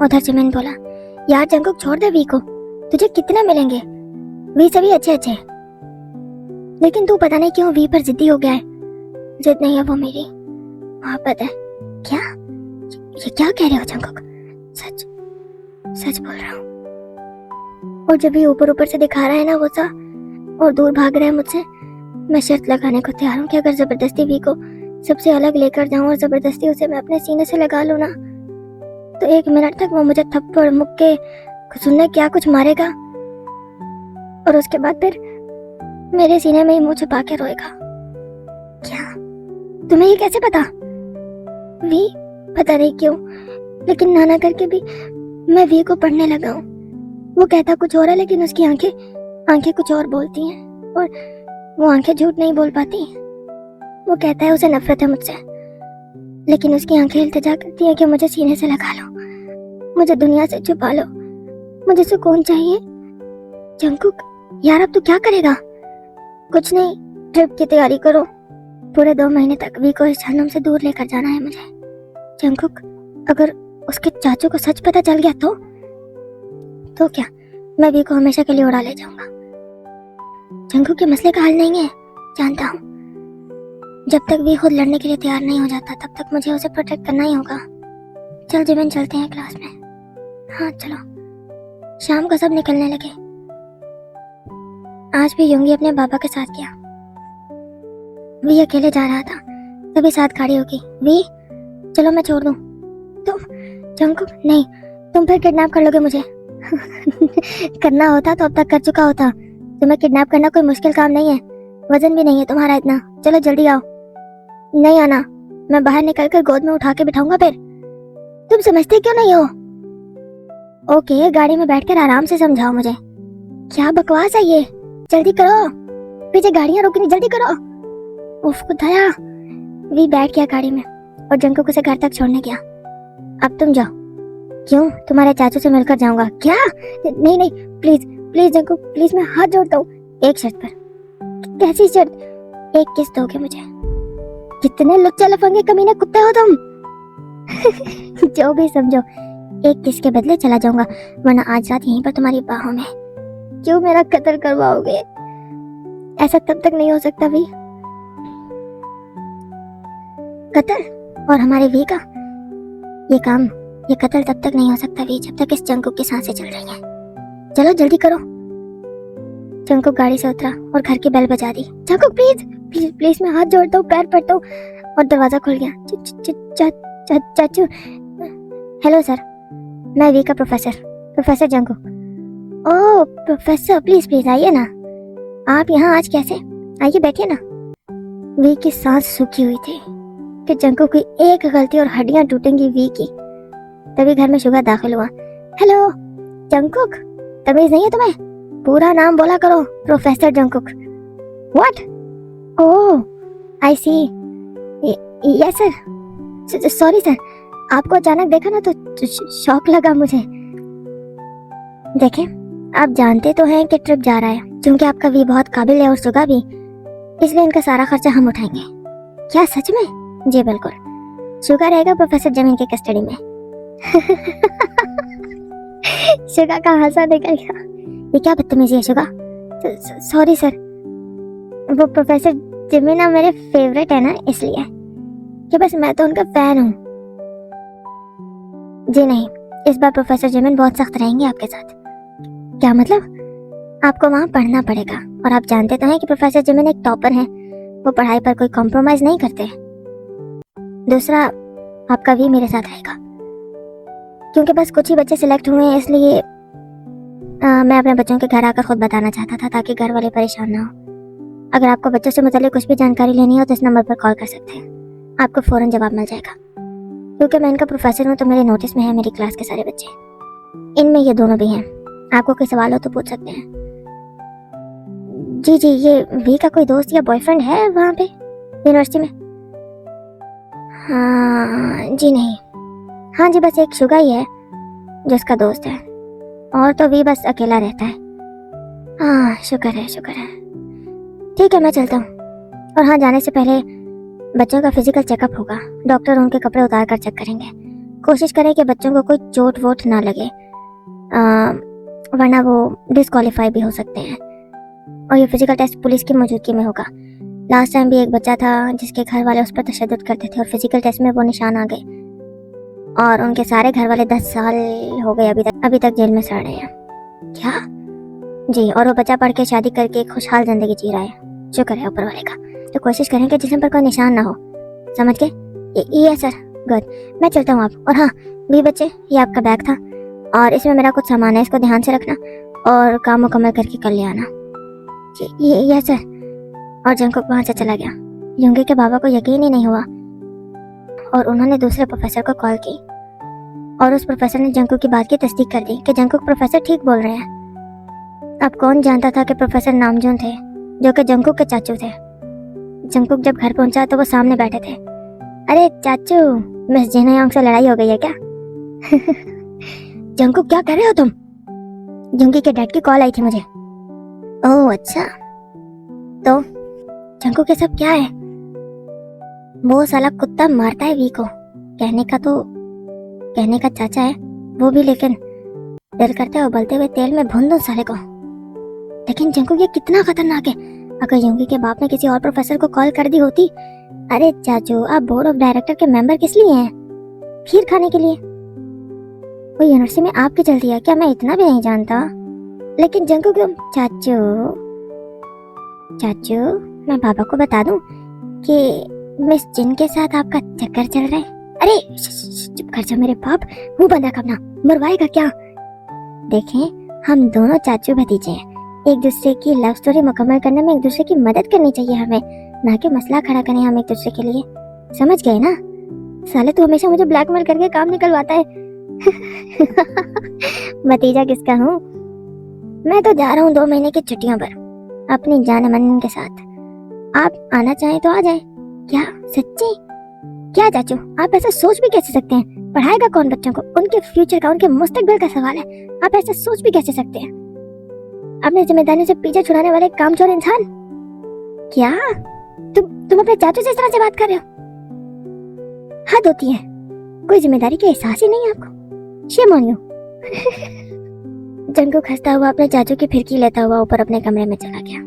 उधर जिमिन बोला, यार जंकुक छोड़ दे वी को, तुझे कितने मिलेंगे, वी सभी अच्छे अच्छे, लेकिन तू पता नहीं क्यों वी पर जिद्दी हो गया है। जिद नहीं है, वो मेरी मोहब्बत है। क्या ये क्या कह रहे हो जंकुक? सच सच बोल रहा हूँ। और जब ये ऊपर ऊपर से दिखा रहा है ना गुस्सा और दूर भाग रहा है मुझसे, मैं शर्त लगाने को तैयार हूँ कि अगर जबरदस्ती वी को सबसे अलग लेकर जाऊं और जबरदस्ती उसे मैं अपने सीने से लगा लूं ना, तो 1 मिनट तक वो मुझे थप्पड़ मुक्के सुनने क्या कुछ मारेगा और उसके बाद फिर मेरे सीने में ही मुंह छुपा के रोएगा। क्या तुम्हें ये कैसे पता? वी पता नहीं क्यों, लेकिन नाना करके भी मैं वी को पढ़ने लगा हूँ। वो कहता कुछ और है, लेकिन उसकी आंखें कुछ और बोलती हैं, और वो आंखें झूठ नहीं बोल पाती। वो कहता है उसे नफरत है मुझसे, लेकिन उसकी आंखें इल्तिजा करती हैं कि मुझे सीने से लगा लो, मुझे दुनिया से छुपा लो, मुझे सुकून चाहिए। जंकुक यार अब तू क्या करेगा? कुछ नहीं, ट्रिप की तैयारी करो। पूरे 2 महीने तक वी को इस जहन्नुम से दूर लेकर जाना है मुझे। जंकुक अगर उसके चाचू को सच पता चल गया तो क्या, मैं वी को हमेशा के लिए उड़ा ले जाऊंगा। जंकुक के मसले का हल नहीं है, जानता हूँ। जब तक वी खुद लड़ने के लिए तैयार नहीं हो जाता तब तक मुझे उसे प्रोटेक्ट करना ही होगा। चल जिमिन चलते हैं क्लास में। हाँ चलो। शाम को सब निकलने लगे। आज भी योंगी अपने बाबा के साथ गया। वी अकेले जा रहा था, तभी साथ खड़ी होगी। वी चलो मैं छोड़ दूं। तुम जंकुक नहीं, तुम फिर किडनैप कर लोगे मुझे। करना होता तो अब तक कर चुका होता। तुम्हें किडनैप करना कोई मुश्किल काम नहीं है, वजन भी नहीं है तुम्हारा इतना। चलो जल्दी आओ। नहीं आना, मैं बाहर निकलकर गोद में उठा के बिठाऊंगा फिर। तुम समझते क्यों नहीं हो? ओके गाड़ी में बैठकर आराम से समझाओ मुझे। क्या बकवास है ये, जल्दी करो, पीछे गाड़ियां रुकी नहीं, जल्दी करो। उफ खुदाया। वी बैठ गया गाड़ी में और जंकुक उसे घर तक छोड़ने गया। अब तुम जाओ। क्यों? तुम्हारे चाचू से मिलकर जाऊंगा। क्या? नहीं नहीं प्लीज प्लीज जंकुक प्लीज, मैं हाथ जोड़ता हूँ, एक शर्त पर। कैसी शर्त? एक किस दोगे मुझे? कितने लुच्चे लफंगे कमीने कुत्ते हो तुम। जो भी समझो, एक किस के बदले चला जाऊंगा, वरना आज रात यहीं पर तुम्हारी बाहों में। क्यों मेरा कत्ल करवाओगे? ऐसा तब तक नहीं हो सकता वी। कत्ल और हमारे वी का ये कत्ल तब तक नहीं हो सकता वी, जब तक इस जंकुक की सांसें चल रही हैं। चलो जल्दी करो। जंकुक गाड़ी से उतरा और घर की बेल बजा दी। जंकुक प्लीज प्लीज प्लीज, मैं हाथ जोड़ता हूँ, पैर पड़ता हूँ। और दरवाजा खुल गया। चाचू। हेलो सर, मैं वी का professor Jungkook. Oh professor, please please आइए ना। आप यहाँ आज कैसे? आइए बैठिए ना। वी की सांस सूखी हुई थी कि जंकुक की एक गलती और हड्डियां टूटेंगी वी की। तभी घर में शुगर दाखिल हुआ। हेलो जंकुक, तमीज नहीं है तुम्हें? पूरा नाम बोला करो, professor Jungkook. What? Oh I see. Yes sir. Sorry sir, आपको अचानक देखा ना तो शौक लगा मुझे। देखें, आप जानते तो हैं कि ट्रिप जा रहा है, क्योंकि आपका वी बहुत काबिल है और सुगा भी, इसलिए इनका सारा खर्चा हम उठाएंगे। क्या सच में? जी बिल्कुल, शुगा रहेगा प्रोफेसर जमीन के कस्टडी में। शुगा का हंसा निकल गया। ये क्या बदतमीजी है शुगा? सॉरी सर, वो प्रोफेसर जिमिन ना मेरे फेवरेट है ना, इसलिए कि बस मैं तो उनका फैन हूँ। जी नहीं, इस बार प्रोफेसर जिमिन बहुत सख्त रहेंगे आपके साथ। क्या मतलब? आपको वहाँ पढ़ना पड़ेगा, और आप जानते तो हैं कि प्रोफेसर जिमिन एक टॉपर हैं, वो पढ़ाई पर कोई कॉम्प्रोमाइज नहीं करते। दूसरा, आपका वी मेरे साथ आएगा, क्योंकि बस कुछ ही बच्चे सिलेक्ट हुए हैं, इसलिए मैं अपने बच्चों के घर आकर खुद बताना चाहता था, ताकि घर वाले परेशान ना हो। अगर आपको बच्चों से मुताल्लिक कुछ भी जानकारी लेनी हो तो इस नंबर पर कॉल कर सकते हैं, आपको फौरन जवाब मिल जाएगा। क्योंकि मैं इनका प्रोफेसर हूँ तो मेरे नोटिस में है मेरी क्लास के सारे बच्चे, इनमें ये दोनों भी हैं। आपको कोई सवाल हो तो पूछ सकते हैं। जी, ये वी का कोई दोस्त या बॉयफ्रेंड है वहाँ पे यूनिवर्सिटी में? हाँ जी नहीं, हाँ जी, बस एक शुगा ही है जो उसका दोस्त है, और तो वी बस अकेला रहता है। हाँ शुक्र है। ठीक है, मैं चलता हूँ। और हाँ, जाने से पहले बच्चों का फिजिकल चेकअप होगा, डॉक्टर उनके कपड़े उतार कर चेक करेंगे, कोशिश करें कि बच्चों को कोई चोट वोट ना लगे, वरना वो डिस्क्वालीफाई भी हो सकते हैं। और ये फिजिकल टेस्ट पुलिस की मौजूदगी में होगा। लास्ट टाइम भी एक बच्चा था जिसके घर वाले उस पर तशद्दुद करते थे और फिजिकल टेस्ट में वो निशान आ गए और उनके सारे घर वाले 10 साल हो गए अभी तक जेल में सड़ रहे हैं। क्या? जी, और वो बच्चा पढ़ के शादी करके एक खुशहाल जिंदगी जी रहा है, शुक्र है ऊपर वाले का। तो कोशिश करें कि जिस्म पर कोई निशान ना हो, समझ गए? ये सर, गुड। मैं चलता हूँ आप। और हाँ भी बच्चे, ये आपका बैग था और इसमें मेरा कुछ सामान है, इसको ध्यान से रखना और काम मुकम्मल करके कल ले आना। ये सर। और जंकुक वहां से चला गया। युंगी के बाबा को यकीन ही नहीं हुआ और उन्होंने दूसरे प्रोफेसर को कॉल की और उस प्रोफेसर ने जंकुक की बात की तस्दीक कर दी कि जंकुक प्रोफेसर ठीक बोल रहे हैं। अब कौन जानता था कि प्रोफेसर नामजून थे, जो कि जंकुक के चाचू थे। जंकुक जब घर पहुंचा तो वो सामने बैठे थे। अरे चाचू, मिस जिनयोंग से लड़ाई हो गई है क्या? जंकुक, क्या कर रहे हो तुम? युंगी के डैड की कॉल आई थी मुझे। ओह अच्छा, तो जंकुक ये सब क्या है? वो साला कुत्ता मारता है वी को। कहने का चाचा है वो भी, लेकिन दिल करता है उबलते हुए तेल में भून दूं साले को। लेकिन जंकुक ये कितना खतरनाक है। अगर युंगी के बाप ने किसी और प्रोफेसर को कॉल कर दी होती। अरे चाचू, आप बोर्ड ऑफ डायरेक्टर के मेंबर किस लिए हैं? खीर खाने के लिए। वो यूनिवर्सिटी में आपकी चलती है क्या? मैं इतना भी नहीं जानता। लेकिन जंकुक तुम चाचू, मैं पापा को बता दूं कि मिस जिन के साथ आपका चक्कर चल रहा है? अरे चुप कर जा मेरे बाप, मुंह बंद रख अपना, मरवाएगा क्या? देखें, हम दोनों चाचू भतीजे हैं, एक दूसरे की लव स्टोरी मुकम्मल करने में एक दूसरे की मदद करनी चाहिए हमें, ना कि मसला खड़ा करें हम एक दूसरे के लिए। समझ गए ना? साले तू हमेशा मुझे ब्लैकमेल करके काम निकलवाता है। भतीजा किसका हूँ? मैं तो जा रहा हूँ 2 महीने की छुट्टियों पर अपनी जान मन के साथ। आप आना चाहें तो आ जाए। क्या सच्ची? क्या चाचू, आप ऐसा सोच भी कैसे सकते हैं? पढ़ाएगा कौन बच्चों को? उनके फ्यूचर का, उनके मुस्तकबिल का सवाल है। आप ऐसा सोच भी कैसे सकते हैं? अपनी जिम्मेदारी से पीछे छुड़ाने वाले कामचोर इंसान। क्या तुम अपने चाचू से इस तरह से बात कर रहे हो? हद होती है, कोई जिम्मेदारी का एहसास ही नहीं है आपको। Shame on you. जंकुक हंसता हुआ अपने चाचू की फिरकी लेता हुआ ऊपर अपने कमरे में चला गया।